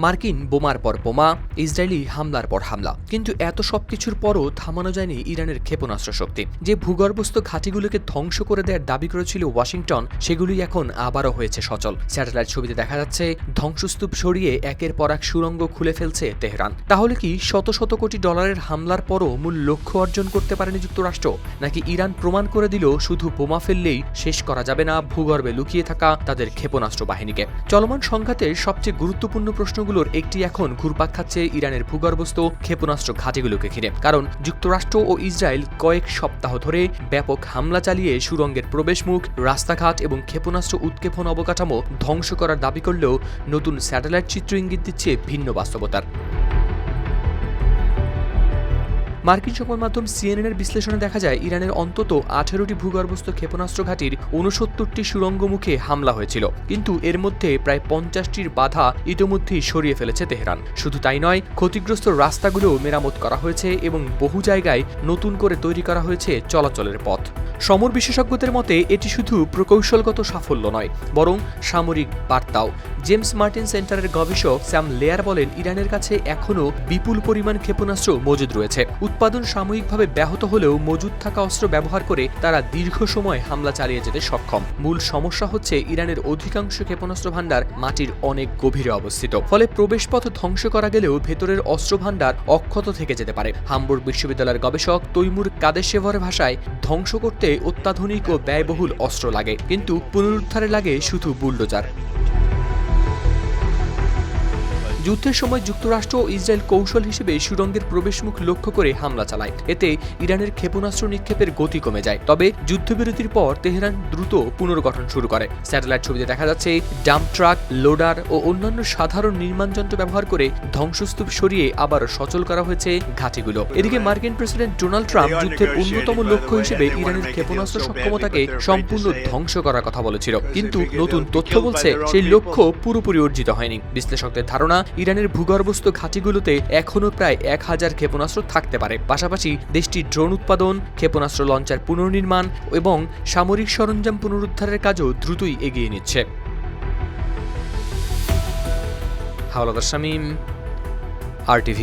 মার্কিন বোমার পর বোমা, ইসরায়েলি হামলার পর হামলা, কিন্তু এত সবকিছুর পরও থামানো যায়নি ইরানের ক্ষেপণাস্ত্র শক্তি। যে ভূগর্ভস্থ ঘাঁটিগুলোকে ধ্বংস করে দেওয়ার দাবি করেছিল ওয়াশিংটন, সেগুলি এখন আবারও হয়েছে সচল। স্যাটেলাইট ছবিতে দেখা যাচ্ছে ধ্বংসস্তূপ সরিয়ে একের পর এক সুড়ঙ্গ খুলে ফেলছে তেহরান। তাহলে কি শত শত কোটি ডলারের হামলার পরও মূল লক্ষ্য অর্জন করতে পারেনি যুক্তরাষ্ট্র? নাকি ইরান প্রমাণ করে দিল শুধু বোমা ফেললেই শেষ করা যাবে না ভূগর্ভে লুকিয়ে থাকা তাদের ক্ষেপণাস্ত্র বাহিনীকে? চলমান সংঘাতের সবচেয়ে গুরুত্বপূর্ণ প্রশ্নগুলোর একটি এখন ঘুরপাক খাচ্ছে ইরানের ভূগর্ভস্থ ক্ষেপণাস্ত্র ঘাঁটিগুলোকে ঘিরে। কারণ যুক্তরাষ্ট্র ও ইসরায়েল কয়েক সপ্তাহ ধরে ব্যাপক হামলা চালিয়ে সুড়ঙ্গের প্রবেশমুখ, রাস্তাঘাট এবং ক্ষেপণাস্ত্র উৎক্ষেপণ অবকাঠামো ধ্বংস করার দাবি করলেও নতুন স্যাটেলাইট চিত্র ইঙ্গিত দিচ্ছে ভিন্ন বাস্তবতার। মার্কিন সংবাদ মাধ্যম সিএনএনের বিশ্লেষণে দেখা যায় ইরানের অন্তত 18টি ভূগর্ভস্থ ক্ষেপণাস্ত্র ঘাঁটির 69টি সুড়ঙ্গমুখে হামলা হয়েছিল, কিন্তু এর মধ্যে প্রায় 50টির বাধা ইতোমধ্যেই সরিয়ে ফেলেছে তেহরান। শুধু তাই নয়, ক্ষতিগ্রস্ত রাস্তাগুলোও মেরামত করা হয়েছে এবং বহু জায়গায় নতুন করে তৈরি করা হয়েছে চলাচলের পথ। সমর বিশেষজ্ঞদের মতে এটি শুধু প্রকৌশলগত সাফল্য নয়, বরং সামরিক বার্তাও। জেমস মার্টিন সেন্টারের গবেষক স্যাম লেয়ার বলেন, ইরানের কাছে এখনও বিপুল পরিমাণ ক্ষেপণাস্ত্র মজুদ রয়েছে। উৎপাদন সাময়িকভাবে ব্যাহত হলেও মজুদ থাকা অস্ত্র ব্যবহার করে তারা দীর্ঘ সময় হামলা চালিয়ে যেতে সক্ষম। মূল সমস্যা হচ্ছে ইরানের অধিকাংশ ক্ষেপণাস্ত্র ভাণ্ডার মাটির অনেক গভীরে অবস্থিত, ফলে প্রবেশপথ ধ্বংস করা গেলেও ভেতরের অস্ত্র ভাণ্ডার অক্ষত থেকে যেতে পারে। হামবুর্গ বিশ্ববিদ্যালয়ের গবেষক তৈমুর কাদেশেভরের ভাষায়, ধ্বংস করতে অত্যাধুনিক ও ব্যয়বহুল অস্ত্র লাগে, কিন্তু পুনরুদ্ধারে লাগে শুধু বুলডোজার। যুদ্ধের সময় যুক্তরাষ্ট্র ও ইসরায়েল কৌশল হিসেবে সুড়ঙ্গের প্রবেশমুখ লক্ষ্য করে হামলা চালায়। এতে ইরানের ক্ষেপণাস্ত্র নিক্ষেপের গতি কমে যায়। তবে যুদ্ধবিরতির পর তেহরান দ্রুত পুনর্গঠন শুরু করে। স্যাটেলাইট ছবিতে দেখা যাচ্ছে ডাম্প ট্রাক, লোডার ও অন্যান্য সাধারণ নির্মাণ যন্ত্র ব্যবহার করে ধ্বংসস্তূপ সরিয়ে আবার সচল করা হয়েছে ঘাঁটিগুলো। এদিকে মার্কিন প্রেসিডেন্ট ডোনাল্ড ট্রাম্প যুদ্ধের অন্যতম লক্ষ্য হিসেবে ইরানের ক্ষেপণাস্ত্র সক্ষমতাকে সম্পূর্ণ ধ্বংস করার কথা বলেছিল, কিন্তু নতুন তথ্য বলছে সেই লক্ষ্য পুরোপুরি অর্জিত হয়নি। বিশ্লেষকদের ধারণা, ইরানের ভূগর্ভস্থ ঘাঁটিগুলোতে এখনও প্রায় 1000 ক্ষেপণাস্ত্র থাকতে পারে। পাশাপাশি দেশটি ড্রোন উৎপাদন, ক্ষেপণাস্ত্র লঞ্চার পুনর্নির্মাণ এবং সামরিক সরঞ্জাম পুনরুদ্ধারের কাজও দ্রুতই এগিয়ে নিচ্ছে। হাওলাদার শামীম, RTV।